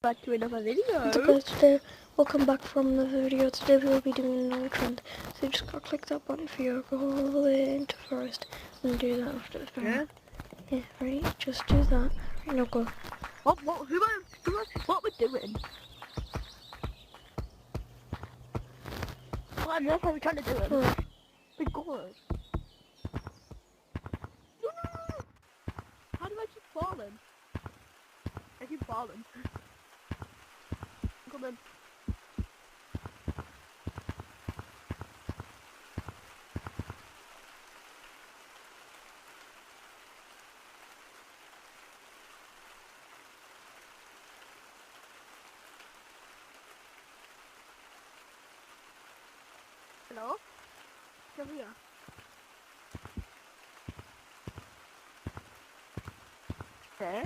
Back to another video. Today, welcome back from the video. Today we will be doing another trend. So you just gotta click that button for you, go all the way into forest, and do that after the film. Yeah? Yeah, right? Just do that. Right, now go. What we're doing? What on earth are we trying to do? Right. Big gourd. How do I keep falling? I keep falling. Come on. Hello? Come here. There?